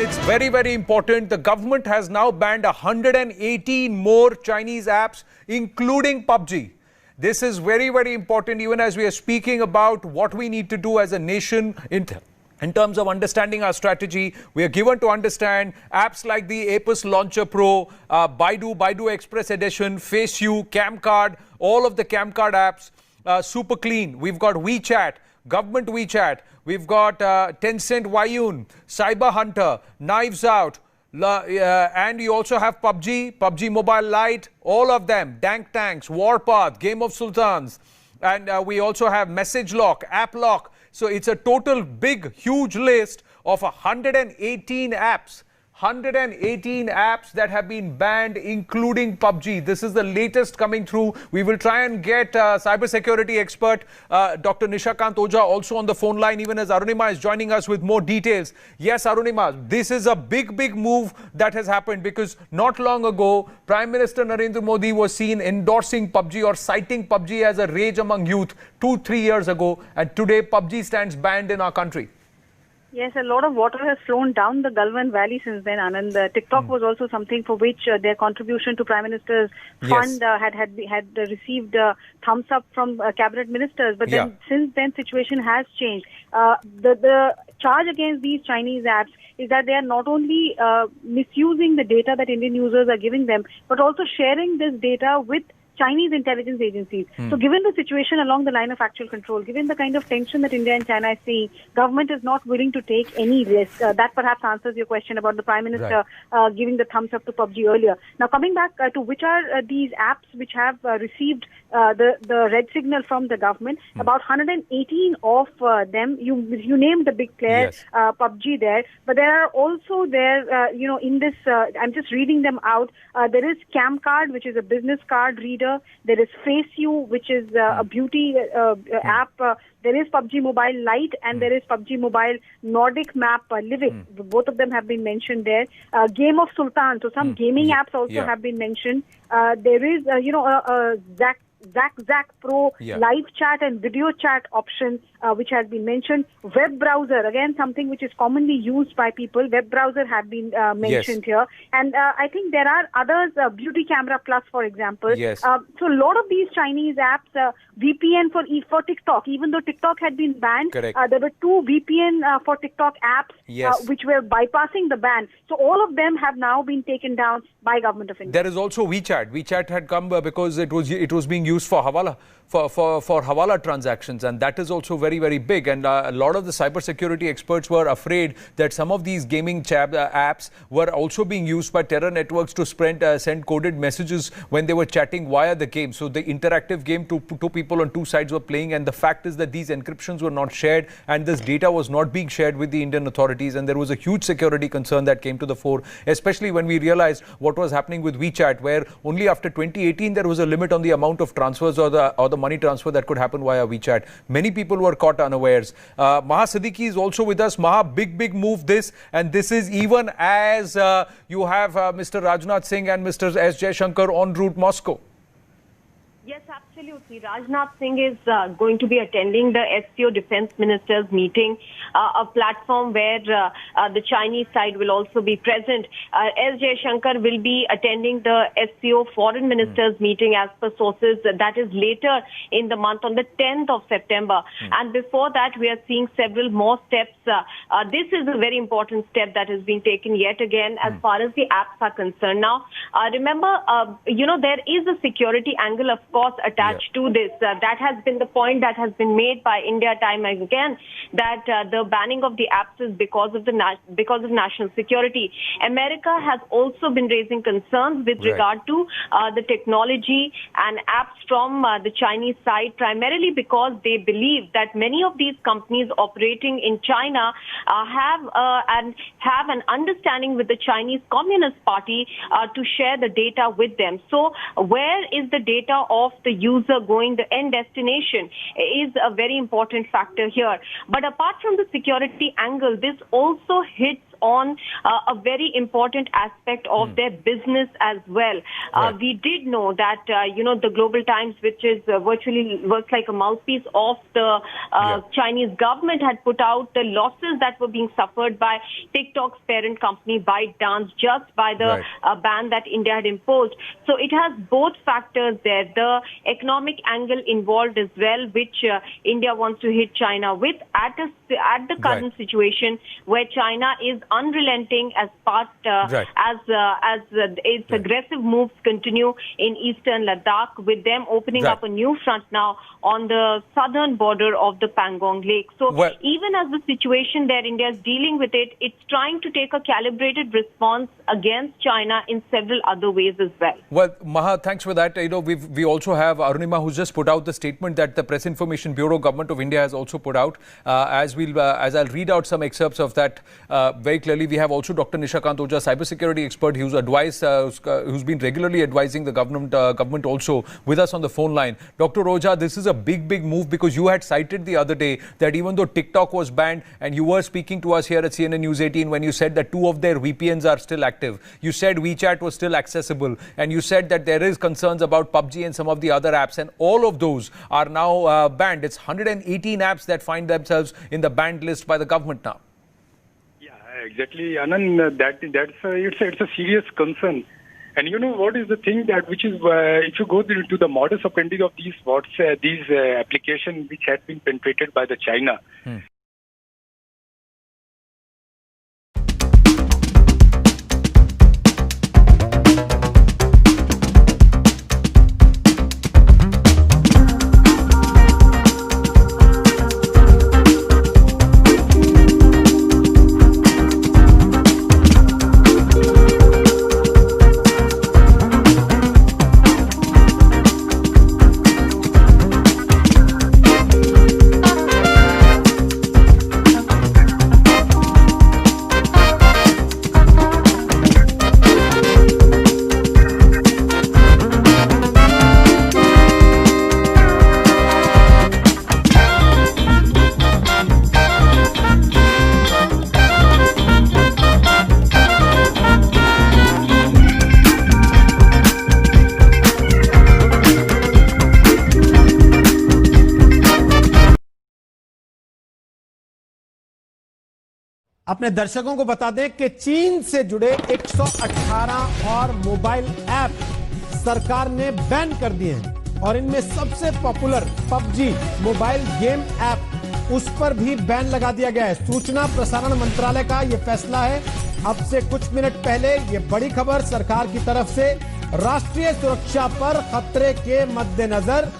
it's very, very important. The government has now banned 118 more Chinese apps, including PUBG. This is very, very important, even as we are speaking about what we need to do as a nation in terms of understanding our strategy. We are given to understand apps like the Apus Launcher Pro, Baidu Express Edition, FaceU, Camcard, all of the Camcard apps, super clean. We've got WeChat, government WeChat. We've got Tencent Wayun, Cyber Hunter, Knives Out, and you also have PUBG Mobile Lite, all of them, Dank Tanks, Warpath, Game of Sultans, and we also have Message Lock, App Lock. So it's a total big, huge list of 118 apps. 118 apps that have been banned, including PUBG. This is the latest coming through. We will try and get cybersecurity expert Dr. Nishakant Oja also on the phone line, even as Arunima is joining us with more details. Yes, Arunima, this is a big, big move that has happened because not long ago, Prime Minister Narendra Modi was seen endorsing PUBG or citing PUBG as a rage among youth 2-3 years ago. And today, PUBG stands banned in our country. Yes, a lot of water has flown down the Galwan Valley since then, Anand. TikTok was also something for which their contribution to Prime Minister's fund had received thumbs up from cabinet ministers. But then since then, situation has changed. The charge against these Chinese apps is that they are not only misusing the data that Indian users are giving them, but also sharing this data with Chinese intelligence agencies. So given the situation along the line of actual control, given the kind of tension that India and China is seeing, government is not willing to take any risk. That perhaps answers your question about the Prime Minister giving the thumbs up to PUBG earlier. Now coming back to which are these apps which have received the red signal from the government, about 118 of them, you named the big player, PUBG there, but there are also in this, I'm just reading them out, there is Camcard, which is a business card reader. There is FaceU, which is a beauty app. There is PUBG Mobile Lite, and there is PUBG Mobile Nordic Map Living. Both of them have been mentioned there. Game of Sultan, so some gaming apps also have been mentioned. There is, Zack Pro live chat and video chat option, which has been mentioned. Web browser, again, something which is commonly used by people. Web browser have been mentioned here. And I think there are others, Beauty Camera Plus, for example. So a lot of these Chinese apps, VPN for TikTok, even though TikTok had been banned, there were 2 VPN for TikTok apps which were bypassing the ban. So all of them have now been taken down by Government of India. There is also WeChat. WeChat had come because it was being used for Hawala, for Hawala transactions, and that is also very, very big. And a lot of the cybersecurity experts were afraid that some of these gaming apps were also being used by terror networks to send coded messages when they were chatting via the game. So the interactive game, two people on two sides were playing, and the fact is that these encryptions were not shared and this data was not being shared with the Indian authorities, and there was a huge security concern that came to the fore, especially when we realized what was happening with WeChat, where only after 2018 there was a limit on the amount of transfers or the money transfer that could happen via WeChat. Many people were caught unawares. Maha Siddiqui is also with us. Maha, big move this, and this is even as you have Mr. Rajnath Singh and Mr. S. Jaishankar en route Moscow. Yes, absolutely. Rajnath Singh is going to be attending the SCO Defense Ministers meeting, a platform where the Chinese side will also be present. S. Jaishankar will be attending the SCO Foreign Ministers meeting as per sources. That is later in the month on the 10th of September. And before that, we are seeing several more steps. This is a very important step that is being taken yet again as far as the apps are concerned. Now, remember, there is a security angle, of course, attached to this. That has been the point that has been made by India time and again, that the banning of the apps is because of national security. America has also been raising concerns with regard to the technology and apps from the Chinese side, primarily because they believe that many of these companies operating in China have an understanding with the Chinese Communist Party to share the data with them. So where is the data of the user going, the end destination, is a very important factor here. But apart from the security angle, this also hits on a very important aspect of their business as well. Right. We did know that, the Global Times, which is virtually works like a mouthpiece of the Chinese government, had put out the losses that were being suffered by TikTok's parent company ByteDance just by the ban that India had imposed. So it has both factors there, the economic angle involved as well, which India wants to hit China with at the current situation where China is unrelenting as part as its aggressive moves continue in eastern Ladakh, with them opening up a new front now on the southern border of the Pangong Lake. So even as the situation there, India is dealing with it, it's trying to take a calibrated response against China in several other ways as well. Well, Maha, thanks for that. We also have Arunima, who's just put out the statement that the Press Information Bureau, Government of India, has also put out. As I'll read out some excerpts of that very clearly. We have also Dr. Nishakant Oja, cybersecurity expert, who's been regularly advising the government also, with us on the phone line. Dr. Oja, this is a big move, because you had cited the other day that even though TikTok was banned, and you were speaking to us here at CNN News 18 when you said that 2 of their VPNs are still active. You said WeChat was still accessible, and you said that there is concerns about PUBG and some of the other apps, and all of those are now banned. It's 118 apps that find themselves in the banned list by the government now. Yeah, exactly, Anand. It's a serious concern. And you know what is the thing that which is if you go into the modus operandi of these applications which had been penetrated by the China. अपने दर्शकों को बता दें कि चीन से जुड़े 118 और मोबाइल ऐप सरकार ने बैन कर दिए हैं, और इनमें सबसे popular PUBG mobile game app, उस पर भी बैन लगा दिया गया है। सूचना प्रसारण मंत्रालय का यह फैसला है। अब से कुछ मिनट पहले यह बड़ी खबर सरकार की तरफ से, राष्ट्रीय सुरक्षा पर खतरे के मद्देनजर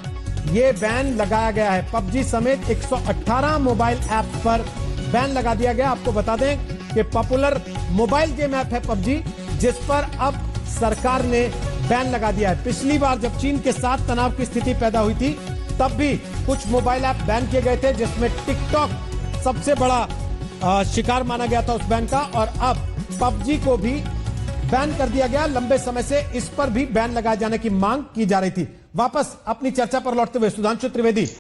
यह बैन लगाया गया है। पबजी समेत 118 मोबाइल ऐप पर बैन लगा दिया गया। आपको बता दें कि पॉपुलर मोबाइल गेम ऐप है पबजी, जिस पर अब सरकार ने बैन लगा दिया है। पिछली बार जब चीन के साथ तनाव की स्थिति पैदा हुई थी, तब भी कुछ मोबाइल ऐप बैन किए गए थे, जिसमें टिकटॉक सबसे बड़ा शिकार माना गया था उस बैन का, और अब पबजी को भी बैन कर दिया गया। लंबे समय से इस पर भी बैन लगाए जाने की मांग की जा रही थी। वापस अपनी चर्चा पर लौटते हुए सुधांशु त्रिवेदी।